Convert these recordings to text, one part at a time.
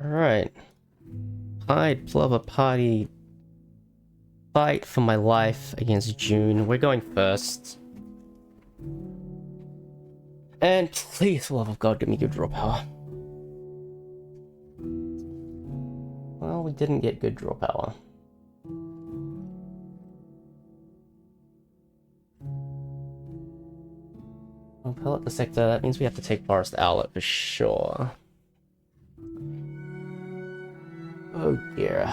Alright. Pied Plover Party. Fight for my life against June. We're going first. And please, for the love of God, give me good draw power. Well, we didn't get good draw power. I'll pellet the sector. That means we have to take Forest Outlet for sure. Oh dear.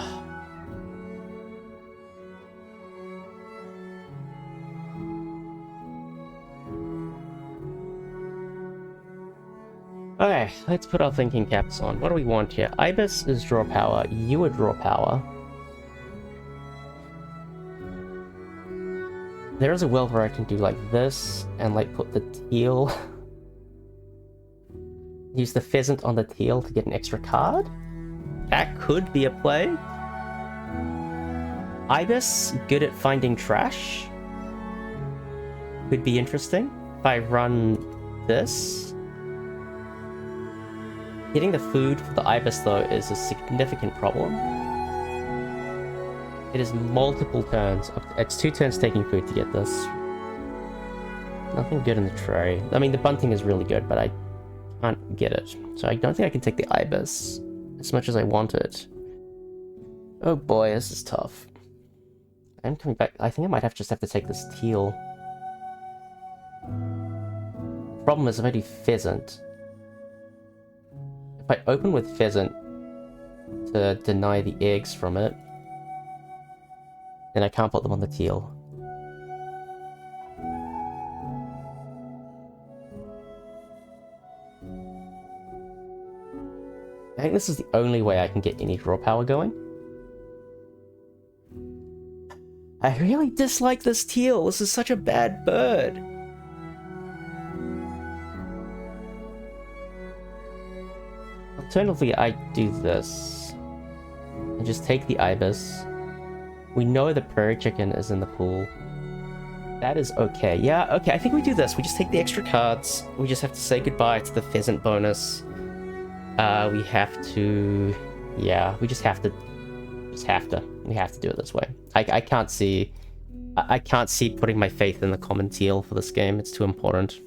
Okay, let's put our thinking caps on. What do we want here? Ibis is draw power. You are draw power. There is a world where I can do like this and like put the teal. Use the pheasant on the teal to get an extra card. That could be a play. Ibis, good at finding trash. Could be interesting. If I run this. Getting the food for the Ibis, though, is a significant problem. It is multiple turns. It's 2 turns taking food to get this. Nothing good in the tray. I mean, the bunting is really good, but I can't get it. So I don't think I can take the Ibis as much as I want it. Oh boy, this is tough. I'm coming back. I think I might just have to take this teal. The problem is if I do pheasant. If I open with pheasant to deny the eggs from it, then I can't put them on the teal. I think this is the only way I can get any draw power going. I really dislike this teal. This is such a bad bird. Alternatively, I do this. And just take the Ibis. We know the prairie chicken is in the pool. That is okay. Yeah, okay, I think we do this. We just take the extra cards. We just have to say goodbye to the pheasant bonus. We have to... Yeah, we just have to... We have to do it this way. I can't see... I can't see putting my faith in the common teal for this game. It's too important.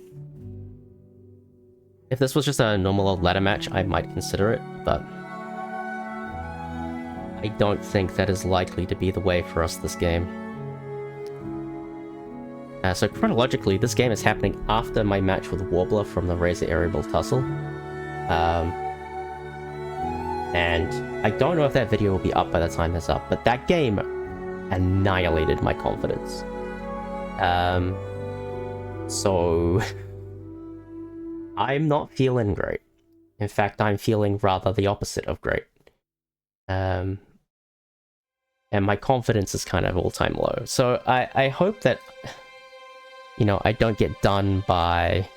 If this was just a normal old ladder match, I might consider it, but... I don't think that is likely to be the way for us this game. So chronologically, this game is happening after my match with Warbler from the Razor Aerial Tussle. And I don't know if that video will be up by the time it's up, but that game annihilated my confidence. So... I'm not feeling great. In fact, I'm feeling rather the opposite of great. And my confidence is kind of all-time low. So I hope that, you know, I don't get done by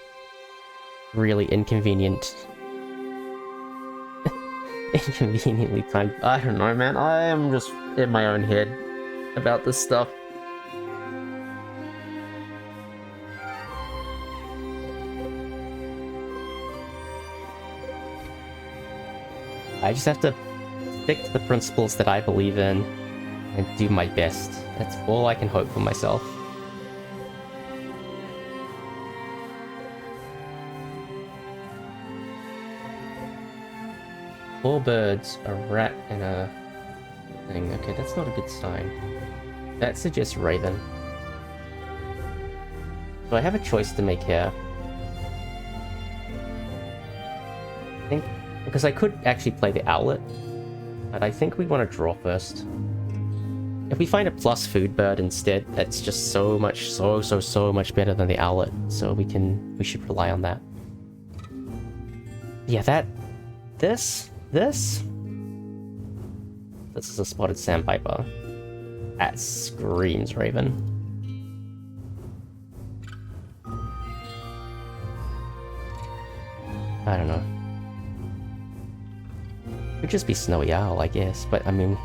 really inconvenient... inconveniently timed... I don't know, man. I am just in my own head about this stuff. I just have to stick to the principles that I believe in and do my best. That's all I can hope for myself. Four birds, a rat, and a thing. Okay, that's not a good sign. That suggests Raven. So I have a choice to make here. I think... Because I could actually play the Owlet, but I think we want to draw first. If we find a plus food bird instead, that's just so much, so much better than the Owlet. So we should rely on that. Yeah, this is a spotted sandpiper. That screams Raven. I don't know. Could just be Snowy Owl, I guess, but I mean...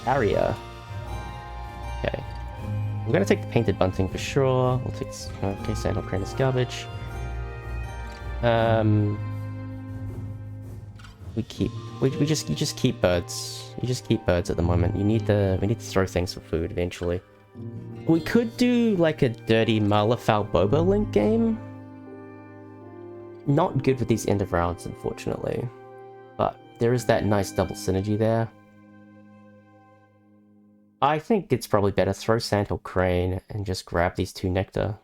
Barrier. Okay. I'm gonna take the painted bunting for sure. We'll take... Okay, Sandal Crane is garbage. Um, you just keep birds. You just keep birds at the moment. We need to throw things for food eventually. We could do like a dirty Malafal Bobo Link game. Not good with these end of rounds, unfortunately. But there is that nice double synergy there. I think it's probably better throw Sandhill Crane and just grab these 2 nectar.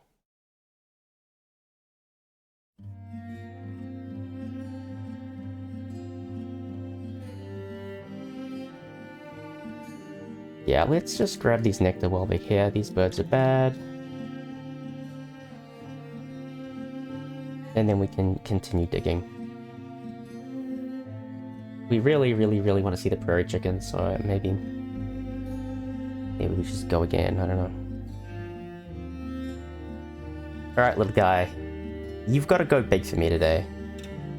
Yeah, let's just grab these nectar while they're here. These birds are bad. And then we can continue digging. We really want to see the prairie chicken, so maybe we just go again, I don't know. Alright, little guy. You've got to go big for me today.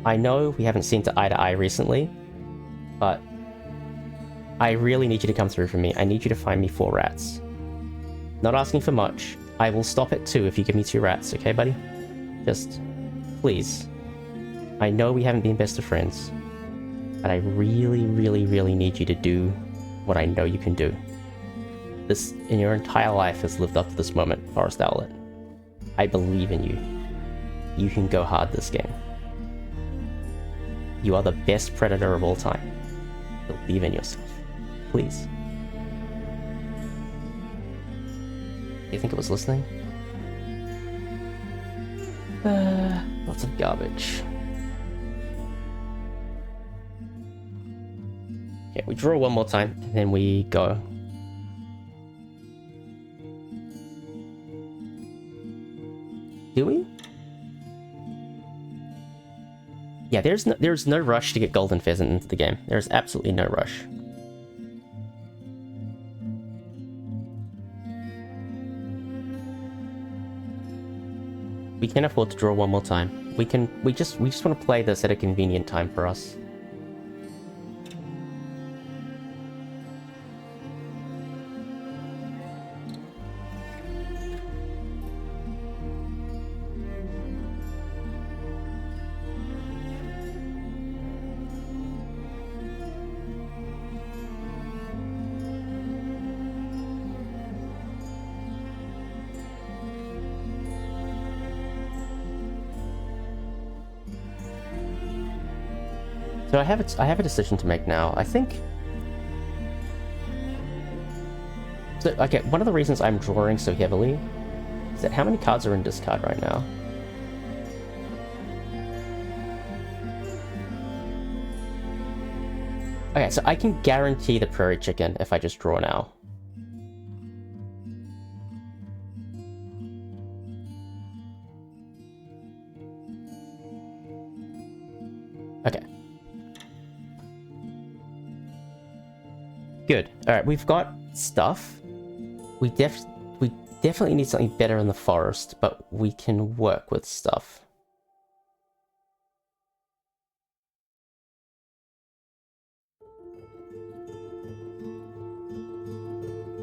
I know we haven't seen eye to eye recently, but I really need you to come through for me. I need you to find me 4 rats. Not asking for much. I will stop at 2 if you give me 2 rats, okay, buddy? Just, please. I know we haven't been best of friends, but I really need you to do what I know you can do. This, in your entire life, has lived up to this moment, Forest Owlet. I believe in you. You can go hard this game. You are the best predator of all time. Believe in yourself. Please. You think it was listening? Lots of garbage. Yeah, we draw one more time, and then we go. Do we? Yeah, there's no rush to get Golden Pheasant into the game. There's absolutely no rush. We can afford to draw one more time. We just want to play this at a convenient time for us. So I have a decision to make now. I think. So okay, one of the reasons I'm drawing so heavily is that how many cards are in discard right now? Okay, so I can guarantee the prairie chicken if I just draw now. Okay. Good. Alright, we've got stuff. We definitely need something better in the forest, but we can work with stuff.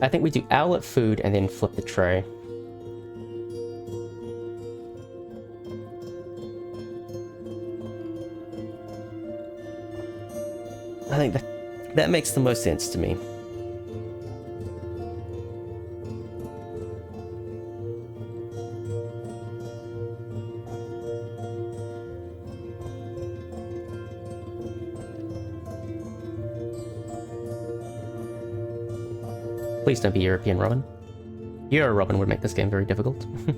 I think we do owlet food and then flip the tray. I think that makes the most sense to me. Please don't be European Robin. Euro Robin would make this game very difficult. Yeah,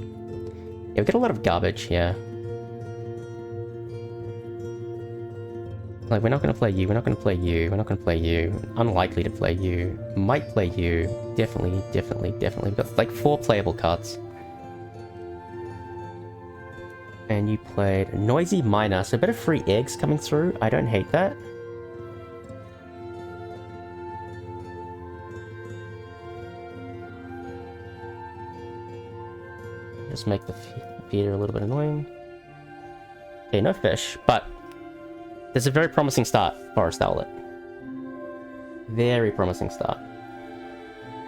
we get a lot of garbage here. Like, we're not going to play you, we're not going to play you, we're not going to play you. Unlikely to play you. Might play you. Definitely. We've got like 4 playable cards. And you played Noisy Miner, so a bit of free eggs coming through. I don't hate that. Just make the feeder a little bit annoying. Okay, no fish, but there's a very promising start, Forest Owlet. Very promising start.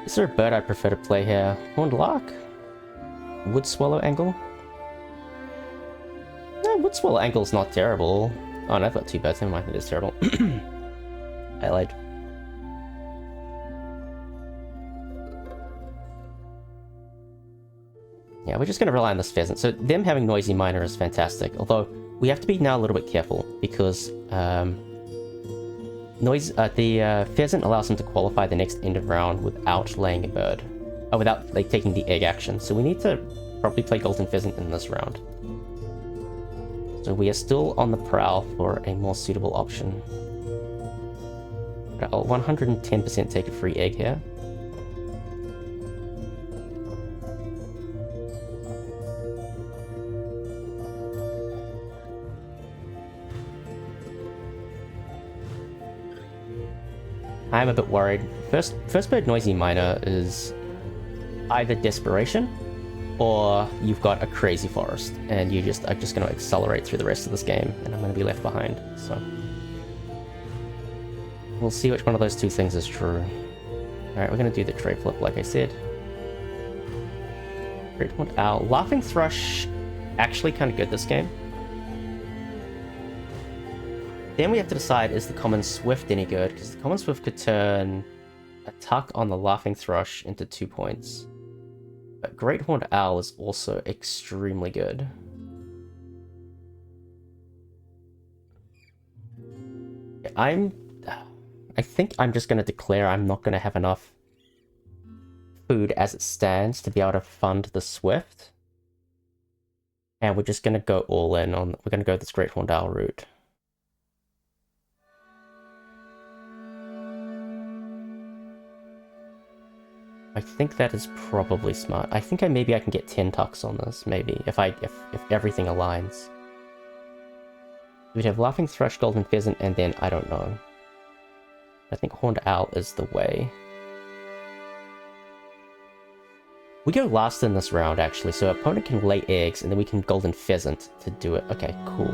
Is there a bird I prefer to play here? Horned Lark? Wood Swallow Angle? No, Bird swallow angle's not terrible. Oh no, I've got 2 birds, never mind, it is terrible. I lied. Yeah, we're just gonna rely on this pheasant. So them having noisy miner is fantastic, although we have to be now a little bit careful because the pheasant allows him to qualify the next end of round without laying a bird. Without like taking the egg action. So we need to probably play golden pheasant in this round. So we are still on the prowl for a more suitable option. But I'll 110% take a free egg here. I'm a bit worried. First bird noisy miner is either desperation or you've got a crazy forest and are just going to accelerate through the rest of this game and I'm going to be left behind. So we'll see which one of those 2 things is true. Alright, we're going to do the tray flip like I said. Great Horned Owl. Laughing Thrush, actually kind of good this game. Then we have to decide, is the Common Swift any good? Because the Common Swift could turn a tuck on the Laughing Thrush into 2 points. But Great Horned Owl is also extremely good. I think I'm just going to declare I'm not going to have enough food as it stands to be able to fund the Swift. And we're just going to go all in on, we're going to go this Great Horned Owl route. I think that is probably smart. I think maybe I can get 10 tucks on this, maybe, if everything aligns. We'd have Laughing Thrush, Golden Pheasant, and then I don't know. I think Horned Owl is the way. We go last in this round, actually, so opponent can lay eggs, and then we can Golden Pheasant to do it. Okay, cool.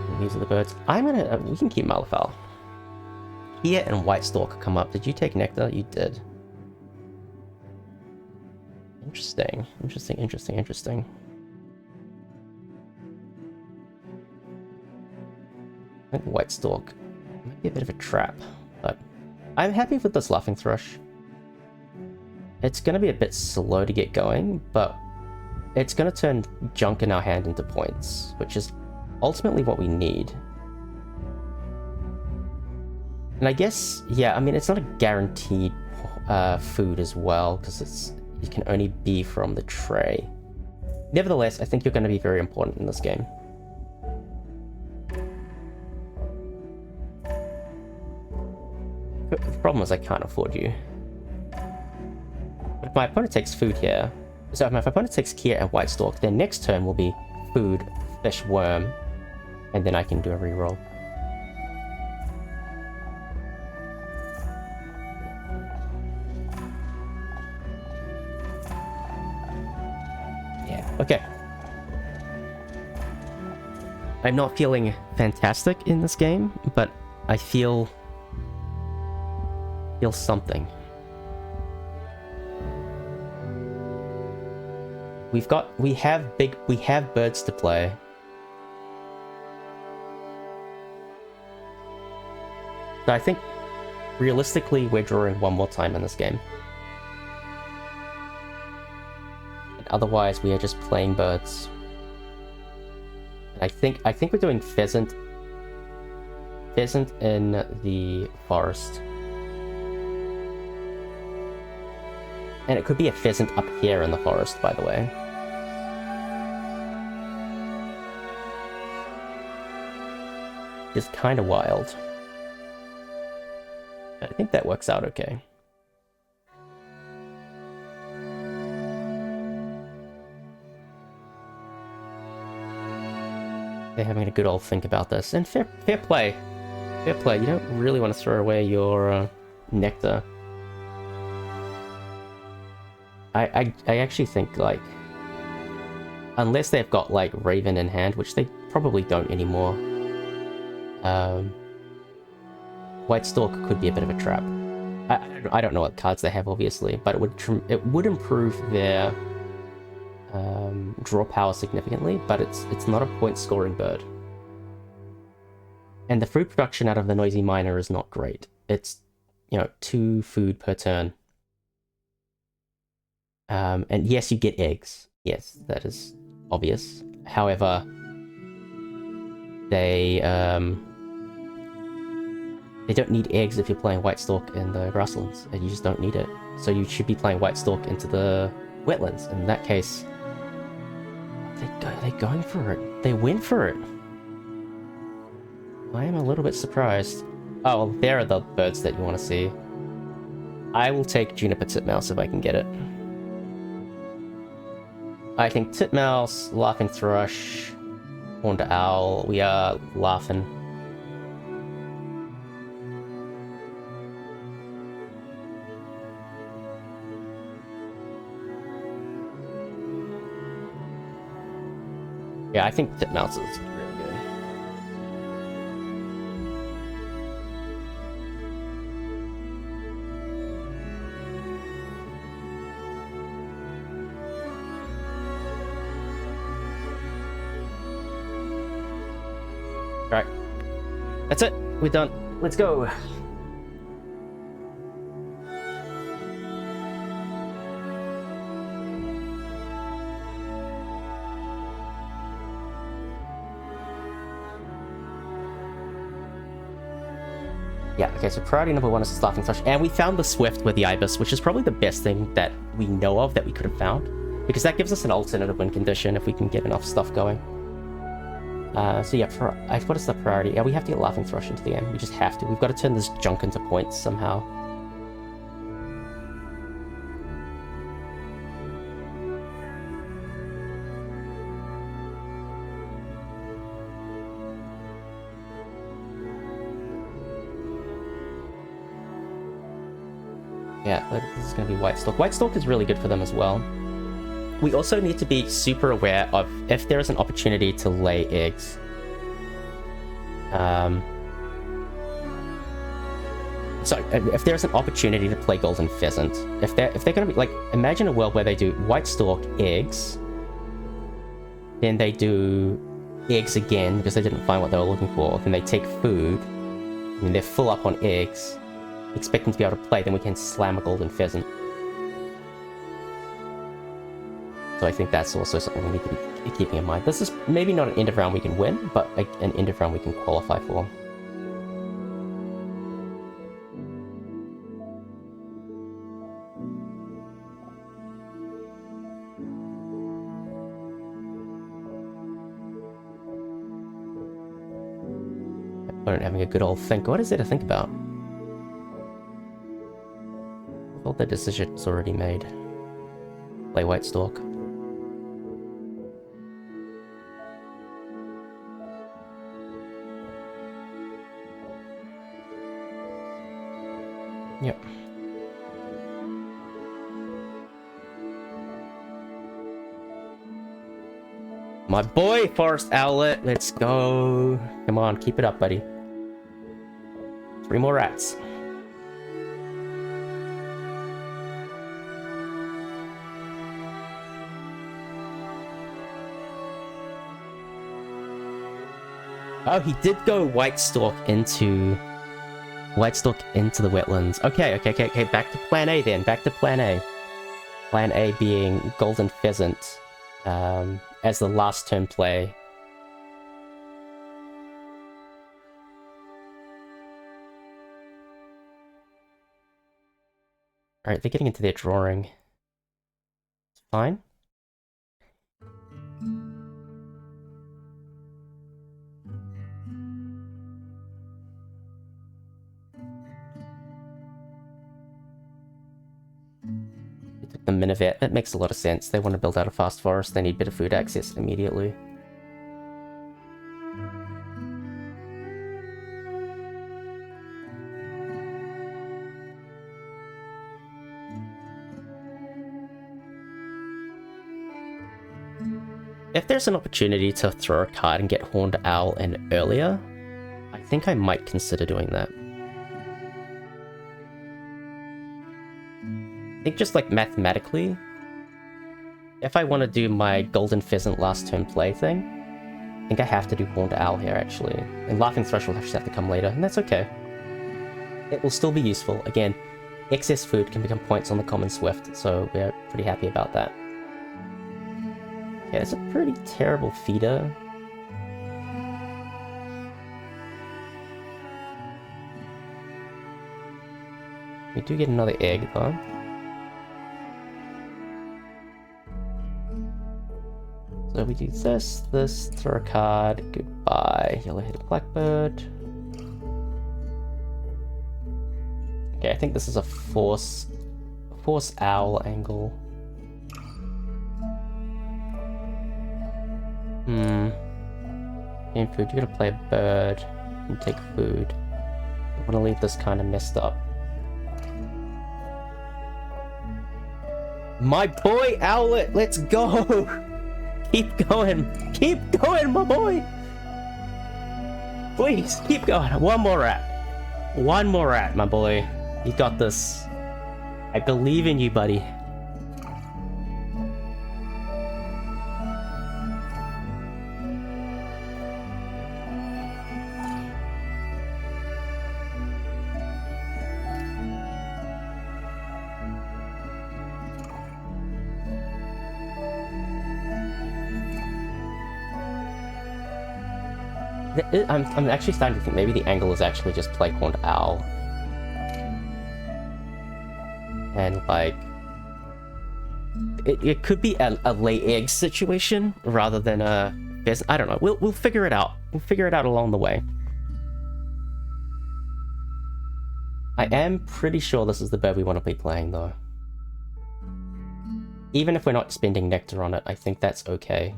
And these are the birds. We can keep Malafal. Here and White Stork come up. Did you take Nectar? You did. Interesting. Interesting. I think White Stork might be a bit of a trap, but I'm happy with this Laughing Thrush. It's going to be a bit slow to get going, but it's going to turn junk in our hand into points, which is ultimately what we need. And I guess, yeah, I mean, it's not a guaranteed food as well, because it can only be from the tray. Nevertheless, I think you're going to be very important in this game. The problem is I can't afford you. But if my opponent takes food here, so if my opponent takes Kia and White Stork, then next turn will be food, fish, worm, and then I can do a reroll. Okay. I'm not feeling fantastic in this game, but I feel something. We have birds to play. So I think realistically we're drawing one more time in this game. Otherwise, we are just playing birds. And I think we're doing pheasant in the forest. And it could be a pheasant up here in the forest, by the way. Just kind of wild. I think that works out okay. They're having a good old think about this. And fair play. Fair play. You don't really want to throw away your nectar. I actually think, like, unless they've got, like, Raven in hand, which they probably don't anymore, White Stork could be a bit of a trap. I don't know what cards they have, obviously, but it would improve their draw power significantly, but it's not a point-scoring bird. And the food production out of the Noisy Miner is not great. It's, 2 food per turn. And yes, you get eggs. Yes, that is obvious. However, they don't need eggs if you're playing White Stalk in the grasslands, and you just don't need it. So you should be playing White Stalk into the wetlands. In that case, they're going for it. They went for it. I am a little bit surprised. Oh, well, there are the birds that you want to see. I will take Juniper Titmouse if I can get it. I think Titmouse, Laughing Thrush, Horned Owl, we are laughing. Yeah, I think Titmouse is really good. Alright. That's it. We're done. Let's go. Yeah, okay, so priority number 1 is Laughing Thrush, and we found the Swift with the Ibis, which is probably the best thing that we know of that we could have found, because that gives us an alternative win condition if we can get enough stuff going. So yeah, what is the priority? Yeah, we have to get Laughing Thrush into the end. We just have to. We've got to turn this junk into points somehow. Yeah, this is going to be White Stalk. White Stalk is really good for them as well. We also need to be super aware of if there is an opportunity to lay eggs. So if there's an opportunity to play Golden Pheasant, if they're going to be like, imagine a world where they do White Stalk, eggs, then they do eggs again because they didn't find what they were looking for, then they take food, and they're full up on eggs, expecting to be able to play, then we can slam a Golden Pheasant. So I think that's also something we need to be keeping in mind. This is maybe not an end of round we can win, but an end of round we can qualify for. Opponent having a good old think. What is there to think about? All the decisions already made. Play White Stalk. Yep. My boy, Forest Owlet, let's go. Come on, keep it up, buddy. 3 more rats. Oh, he did go White Stalk into the wetlands. Okay. Back to plan A then. Back to plan A. Plan A being Golden Pheasant as the last turn play. Alright, they're getting into their drawing. It's fine. The Minivet, that makes a lot of sense. They want to build out a fast forest, they need better food access immediately. If there's an opportunity to throw a card and get Horned Owl in earlier, I think I might consider doing that. I think just like mathematically, if I want to do my Golden Pheasant last turn play thing, I think I have to do Horned Owl here, actually. And Laughing Thrush will just have to come later, and that's okay. It will still be useful. Again, excess food can become points on the Common Swift, so we're pretty happy about that. Okay, it's a pretty terrible feeder. We do get another egg, though. So we do this, throw a card, goodbye, yellow-headed blackbird. Okay, I think this is a force owl angle. In food, you're gonna play a bird and take food. I want to leave this kind of messed up. My boy Owlet, let's go! Keep going, my boy! Please, keep going. One more rat, my boy. You got this. I believe in you, buddy. I'm actually starting to think maybe the angle is actually just play Horned Owl. And like... It could be a lay egg situation rather than a... I don't know. We'll figure it out. We'll figure it out along the way. I am pretty sure this is the bird we want to be playing though. Even if we're not spending nectar on it, I think that's okay.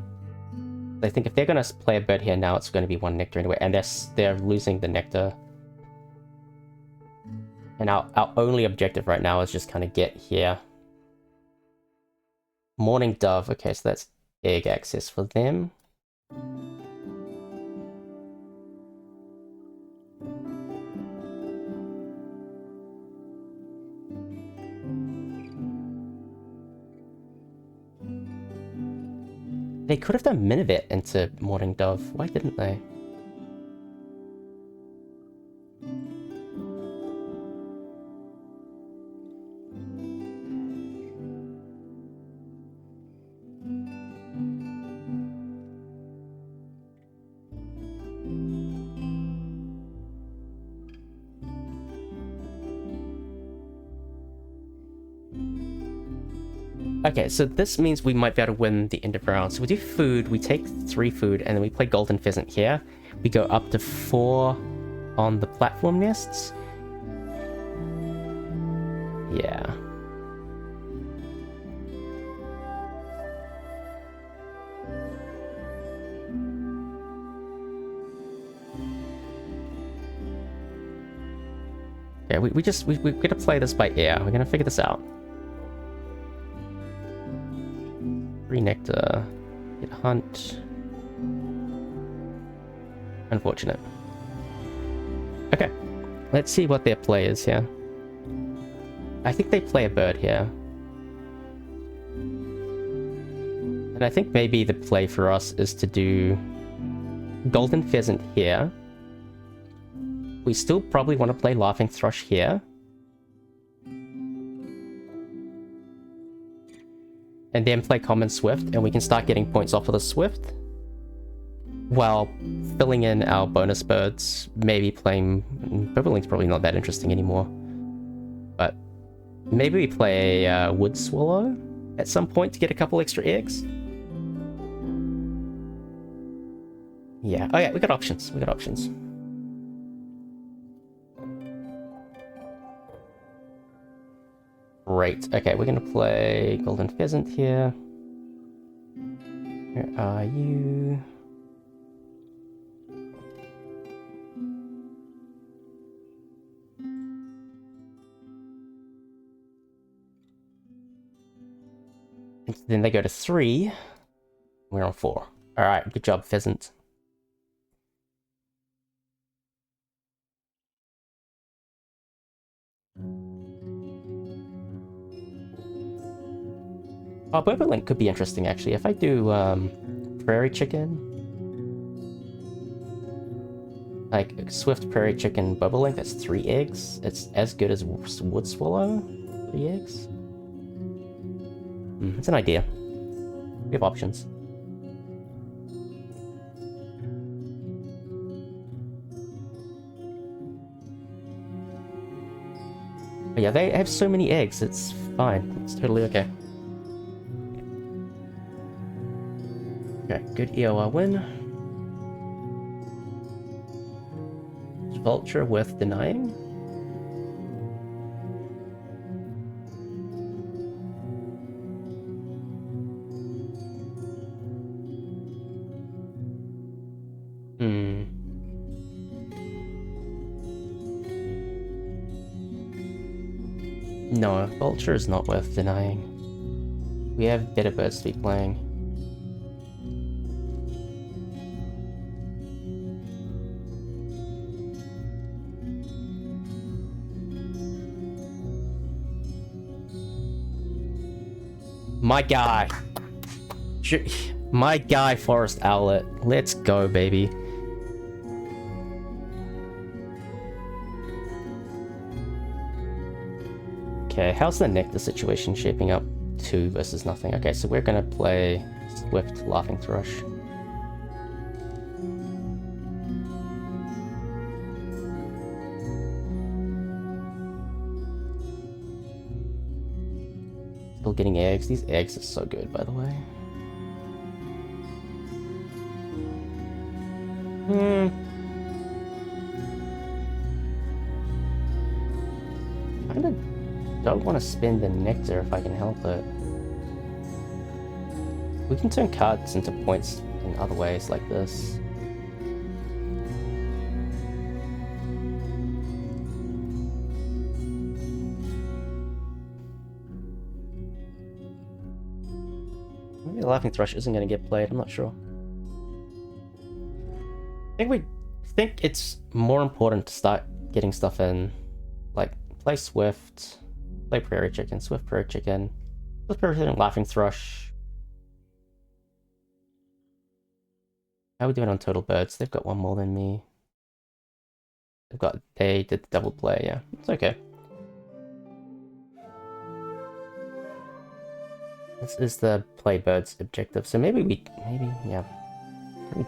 I think if they're going to play a bird here now, it's going to be one nectar anyway, and they're losing the nectar. And our only objective right now is just kind of get here. Morning Dove, okay, so that's egg access for them. They could have done Minivet into Morning Dove. Why didn't they? Okay, so this means we might be able to win the end of round. So we do food, we take 3 food, and then we play Golden Pheasant here. We go up to 4 on the platform nests. Yeah. Yeah, we're gonna play this by ear. We're gonna figure this out. 3 nectar, get a hunt. Unfortunate. Okay, let's see what their play is here. I think they play a bird here. And I think maybe the play for us is to do Golden Pheasant here. We still probably want to play Laughing Thrush here. And then play Common Swift, and we can start getting points off of the Swift. While filling in our bonus birds, maybe playing... Bobollink's probably not that interesting anymore. But maybe we play Wood Swallow at some point to get a couple extra eggs. Yeah, oh yeah, we got options, Great. Okay, we're gonna play Golden Pheasant here. Where are you? And then they go to 3. We're on 4. Alright, good job, Pheasant. Oh, Bobolink could be interesting, actually. If I do, prairie chicken... Like, Swift Prairie Chicken Bobolink, that's 3 eggs. It's as good as Wood Swallow. 3 eggs. It's an idea. We have options. But yeah, they have so many eggs, it's fine. It's totally okay. Okay, good EOR win. Vulture worth denying? No, Vulture is not worth denying. We have better birds to be playing. My guy. My guy, Forest Owlet. Let's go, baby. Okay, how's the nectar situation shaping up? 2 versus nothing. Okay, so we're gonna play Swift Laughing Thrush. Still getting eggs. These eggs are so good, by the way. Kinda don't want to spend the nectar if I can help it. We can turn cards into points in other ways like this. Maybe the Laughing Thrush isn't going to get played, I'm not sure. I think it's more important to start getting stuff in. Like, play Swift, play Prairie Chicken, Swift Prairie Chicken, Swift Prairie Chicken, Laughing Thrush. How are we doing on total birds? They've got 1 more than me. They did the double play, yeah. It's okay. This is the play birds objective, so maybe we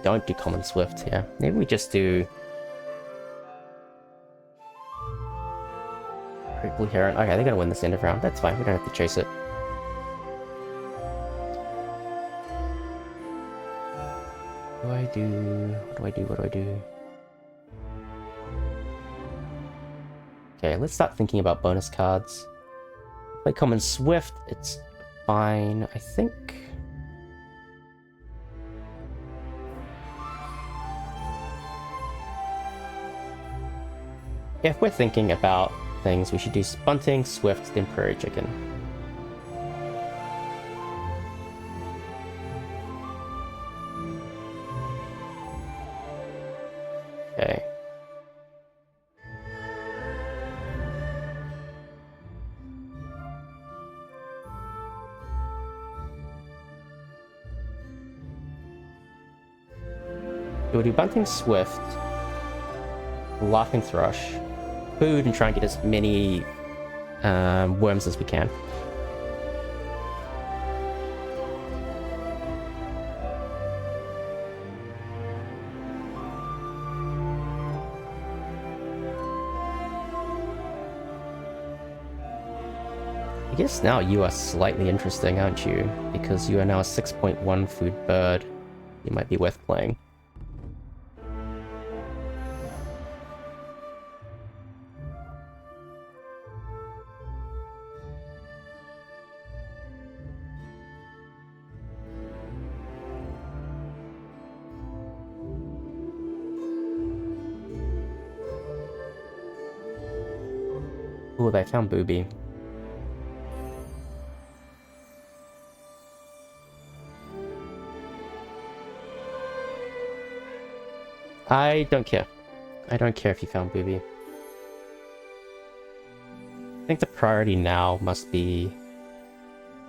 don't do common Swift, yeah. Maybe we just do Great Blue Heron. Okay, they're gonna win this end of round. That's fine, we don't have to chase it. What do I do? Okay, let's start thinking about bonus cards. Play common Swift, it's fine, I think. If we're thinking about things, we should do Bunting, Swift, then Prairie Chicken. Okay. We'll do Bunting, Swift, Laughing Thrush, food, and try and get as many worms as we can. I guess now you are slightly interesting, aren't you? Because you are now a 6.1 food bird. You might be worth playing. Ooh, they found Booby. I don't care. I don't care if you found Booby. I think the priority now must be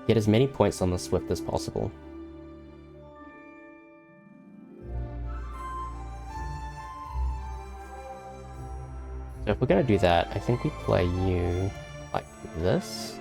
Get as many points on the Swift as possible. So if we're gonna do that, I think we play you like this.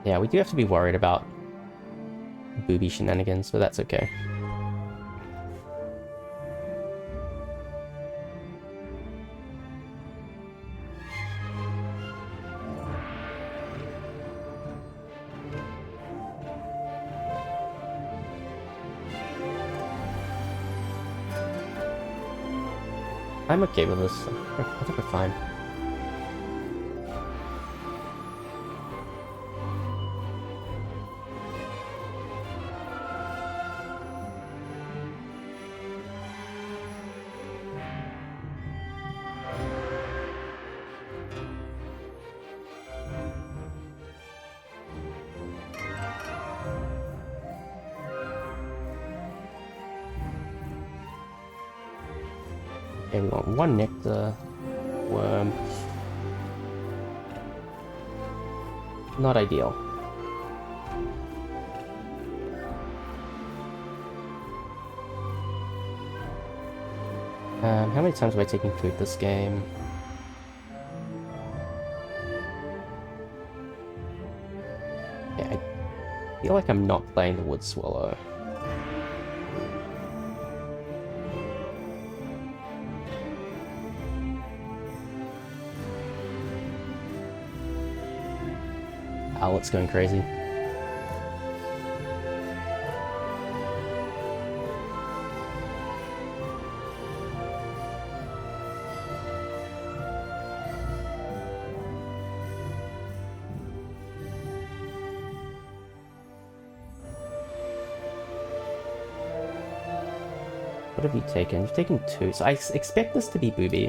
Yeah, we do have to be worried about booby shenanigans, but that's okay. I'm okay with this. I think we're fine. Okay, we want one nectar worm. Not ideal. How many times am I taking food this game? Yeah, I feel like I'm not playing the wood swallow. Owlet's going crazy. What have you taken? You've taken 2, so I expect this to be booby.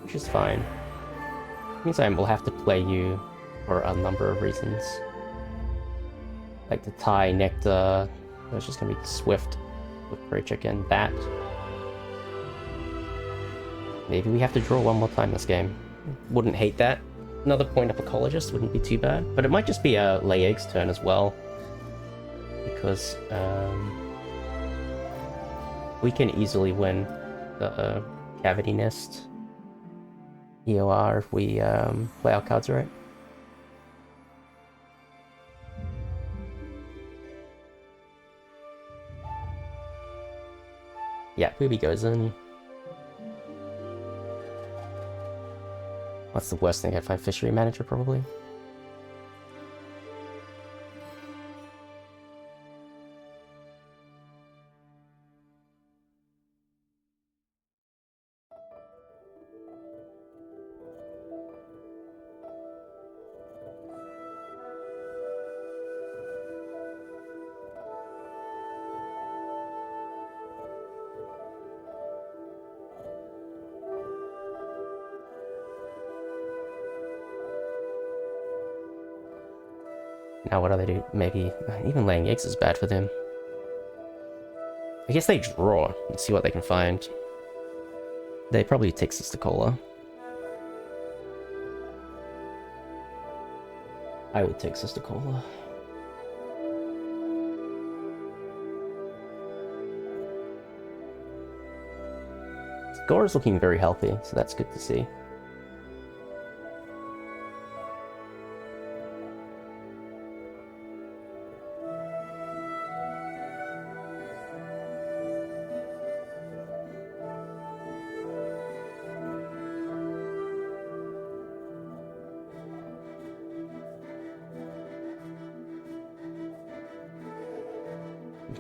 Which is fine. Means I will have to play you for a number of reasons. Like the Thai, Nectar, it's just gonna be Swift with Prairie Chicken, that. Maybe we have to draw one more time this game. Wouldn't hate that. Another point up ecologist wouldn't be too bad, but it might just be a lay eggs turn as well. Because we can easily win the cavity nest EOR if we play our cards right. Yeah, booby goes in. What's the worst thing? I'd find fishery manager probably. Now what do they do? Maybe even laying eggs is bad for them. I guess they draw and see what they can find. They probably take Sister Cola. I would take Sister Cola. Gore is looking very healthy, so that's good to see.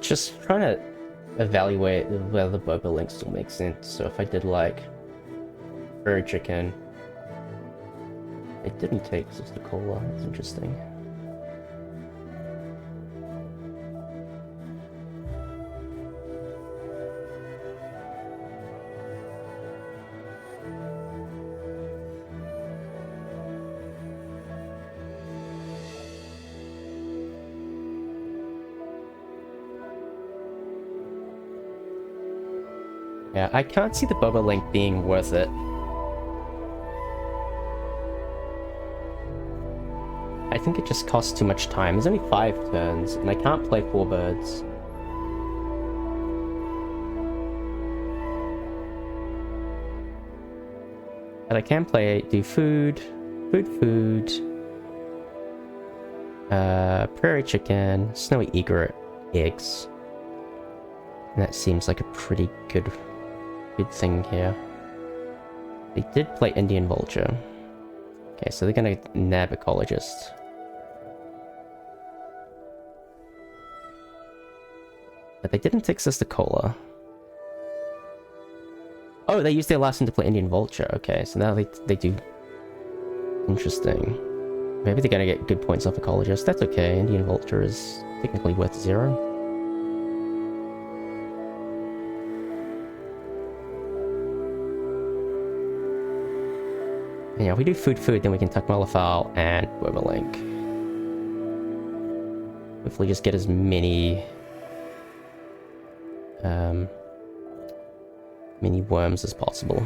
Just trying to evaluate whether the Boba link still makes sense. So if I did like Prairie Chicken, it didn't take Sister Cola. That's interesting. Yeah, I can't see the Boba Link being worth it. I think it just costs too much time. There's only 5 turns, and I can't play 4 birds. But I can do food, food, prairie chicken, snowy egret, eggs. And that seems like a pretty good thing here. They did play Indian vulture. Okay, so they're gonna nab ecologist. But they didn't take Sister Cola. Oh, they used their last one to play Indian vulture. Okay, so now they do. Interesting. Maybe they're gonna get good points off ecologist. That's okay. Indian vulture is technically worth 0. Yeah, if we do food, then we can tuck Malafal and Bobalink. Hopefully just get as many many worms as possible.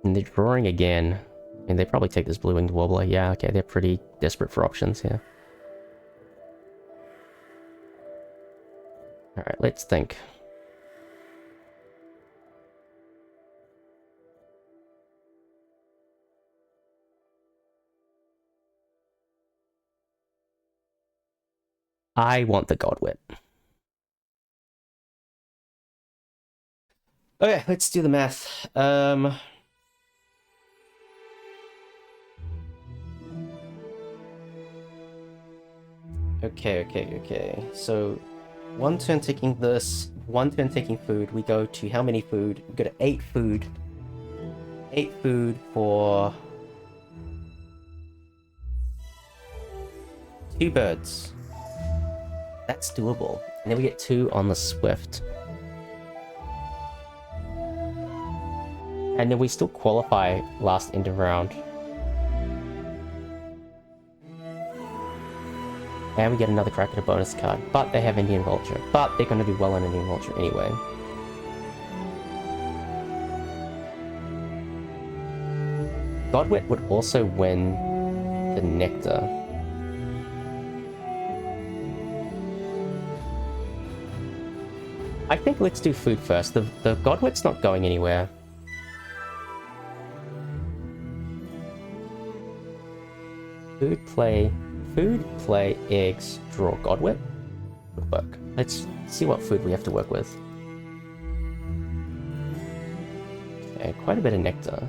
And they're drawing again. And they probably take this blue-winged warbler. Yeah, okay, they're pretty desperate for options here. Alright, let's think. I want the Godwit. Okay, let's do the math. Okay. So, 1 turn taking this, 1 turn taking food. We go to how many food? We go to 8 food. 8 food for 2 birds. That's doable. And then we get 2 on the Swift. And then we still qualify last end of round. And we get another crack at a bonus card. But they have Indian Vulture. But they're going to do well in Indian Vulture anyway. Godwit would also win the Nectar. I think let's do food first. The Godwit's not going anywhere. Food, play, eggs, draw Godwit. Would work. Let's see what food we have to work with. Okay, quite a bit of nectar.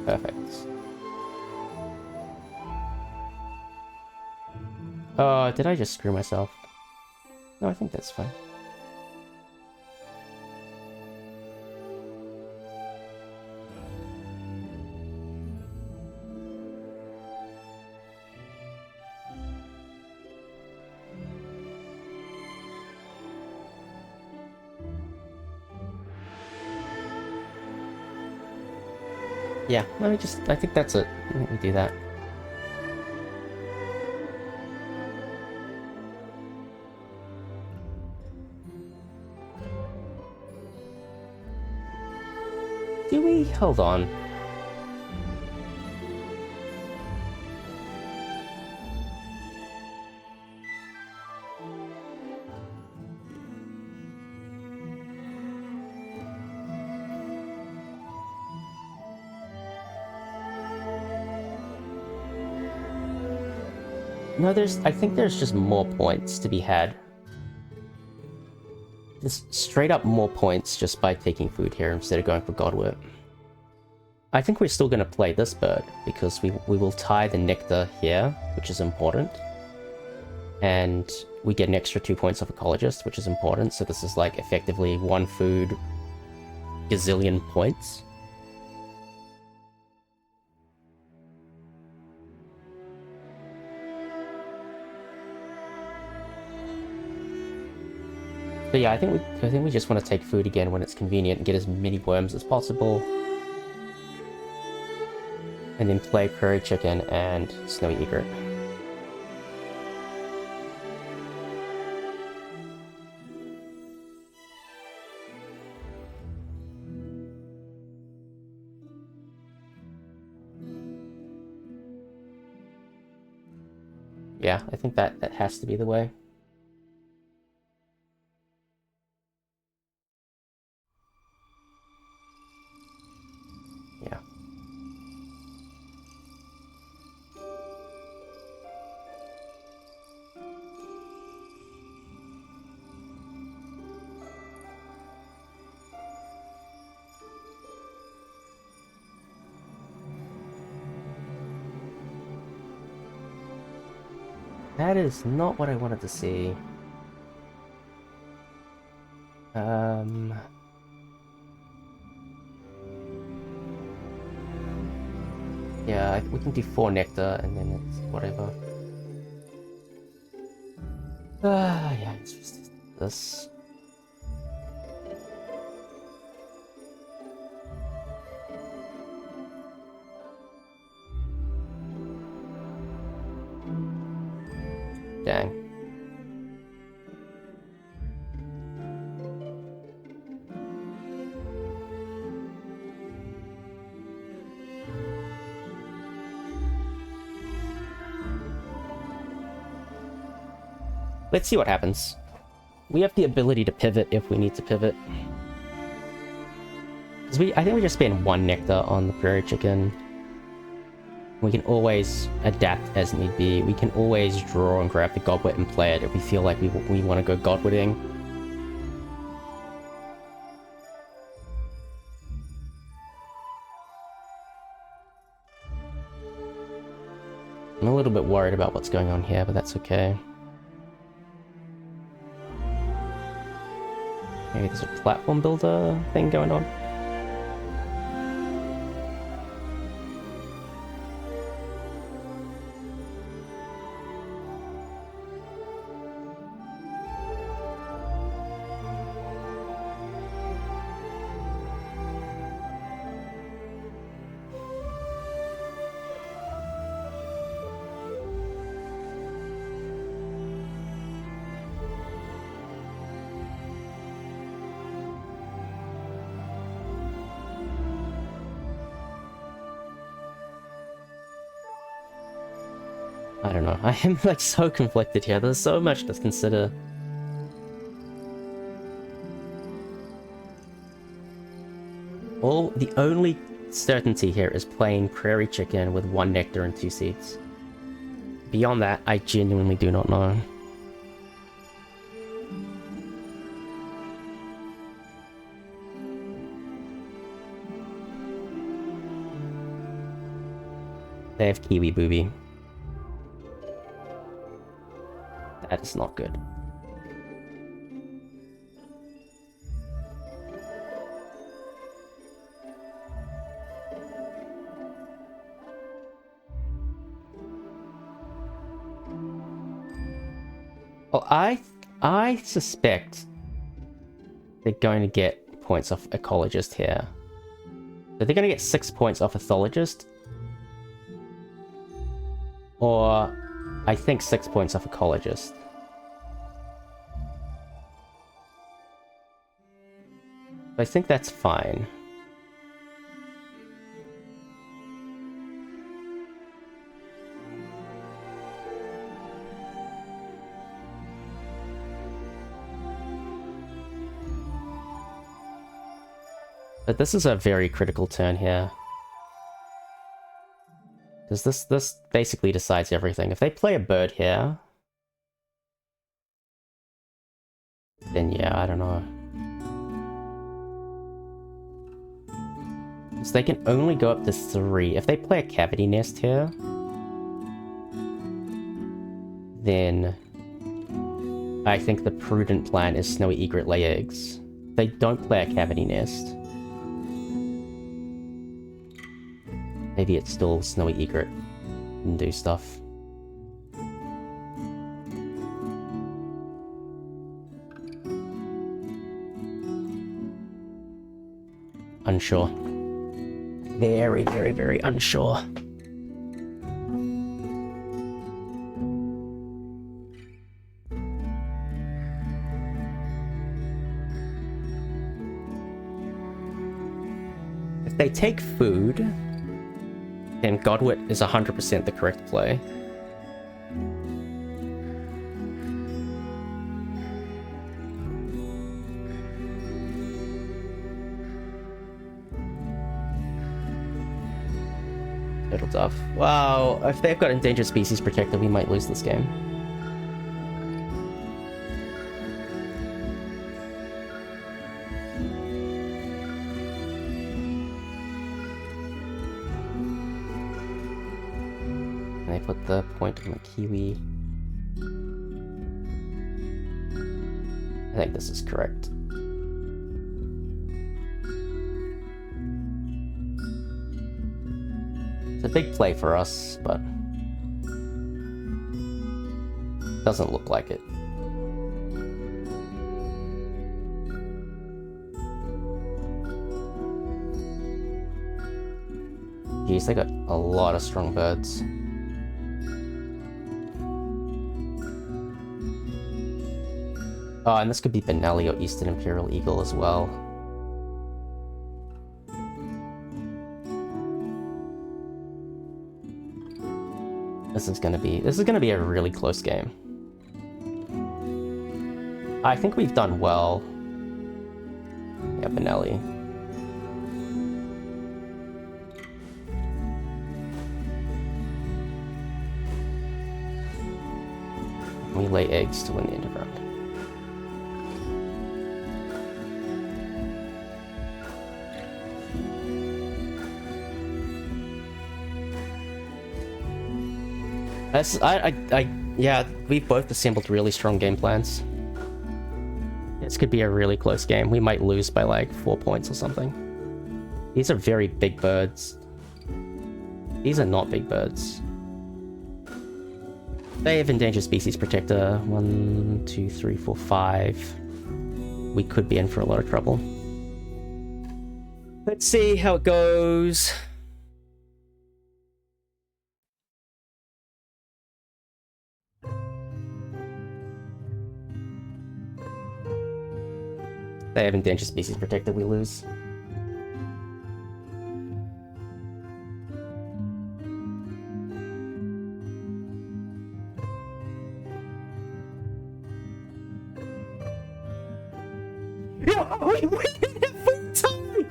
Perfect. Oh, did I just screw myself? No, I think that's fine. Yeah, I think that's it. Let me do that. Do we? Hold on. No, I think there's just more points to be had. Just straight up more points just by taking food here instead of going for Godwit. I think we're still going to play this bird because we will tie the nectar here, which is important. And we get an extra 2 points off ecologist, which is important. So this is like effectively 1 food, gazillion points. But yeah, I think we just want to take food again when it's convenient and get as many worms as possible. And then play prairie chicken and snowy egret. Yeah, I think that has to be the way. Yeah. That is not what I wanted to see. Yeah, we can do 4 nectar and then it's whatever. Yeah, it's just this. Dang. Let's see what happens. We have the ability to pivot if we need to pivot. Because I think we just spend 1 nectar on the prairie chicken. We can always adapt as need be. We can always draw and grab the godwit and play it if we feel like we want to go godwitting. I'm a little bit worried about what's going on here, but that's okay. Maybe there's a platform builder thing going on. I don't know. I am like so conflicted here. There's so much to consider. The only certainty here is playing prairie chicken with 1 nectar and 2 seeds. Beyond that, I genuinely do not know. They have Kiwi Booby. That is not good. Well, I suspect they're going to get points off Ecologist here. So they're going to get 6 points off Ethologist. Or, I think 6 points off Ecologist. I think that's fine. But this is a very critical turn here. Because this basically decides everything. If they play a bird here... then yeah, I don't know. So they can only go up to 3. If they play a cavity nest here... then... I think the prudent plan is Snowy Egret lay eggs. If they don't play a cavity nest... maybe it's still Snowy Egret and do stuff. Unsure. Very, very, very unsure. If they take food, then Godwit is 100% the correct play. Turtle Dove. Wow, if they've got Endangered Species Protector, we might lose this game. And they put the point on the Kiwi. I think this is correct. It's a big play for us, but doesn't look like it. Geez, they got a lot of strong birds. Oh, and this could be Benelli or Eastern Imperial Eagle as well. This is gonna be a really close game. I think we've done well. Yeah, Benelli. We lay eggs to win the end of round. Yeah, we've both assembled really strong game plans. This could be a really close game. We might lose by like 4 points or something. These are very big birds. These are not big birds. They have Endangered Species Protector. 1, 2, 3, 4, 5. We could be in for a lot of trouble. Let's see how it goes. They have Endangered Species Protector, we lose. Yeah, we did it full time!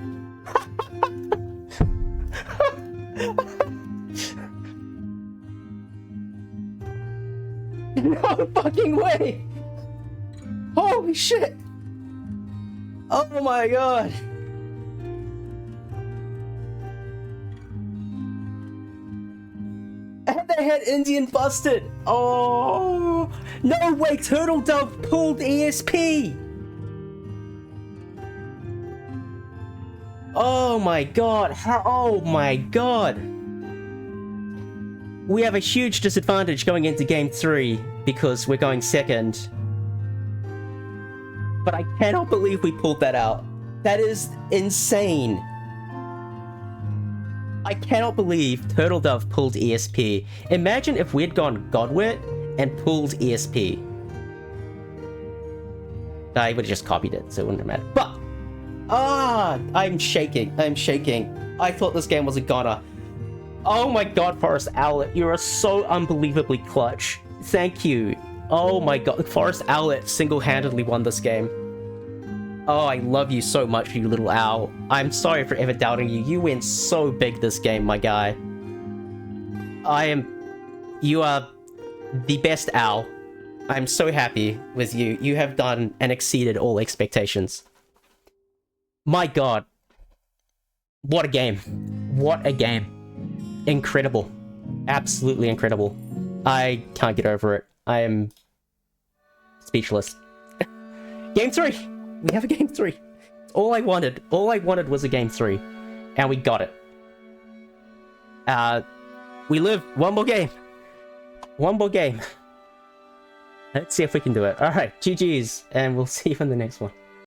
No fucking way! Holy shit! Oh my god! And they had Indian busted! Oh! No way! Turtle Dove pulled ESP! Oh my god! Oh my god! We have a huge disadvantage going into game 3 because we're going second. But I cannot believe we pulled that out. That is insane. I cannot believe Turtle Dove pulled ESP. Imagine if we'd gone Godwit and pulled ESP. I would have just copied it, so it wouldn't have mattered. But, I'm shaking. I'm shaking. I thought this game was a goner. Oh my god, Forest Owlet, you are so unbelievably clutch. Thank you. Oh my god, Forest Owlet single-handedly won this game. Oh, I love you so much, you little owl. I'm sorry for ever doubting you. You went so big this game, my guy. You are the best owl. I'm so happy with you. You have done and exceeded all expectations. My god. What a game. What a game. Incredible. Absolutely incredible. I can't get over it. I am speechless. Game 3! We have a game 3. All I wanted was a game 3. And we got it. We live one more game. One more game. Let's see if we can do it. Alright, GG's, and we'll see you in the next one.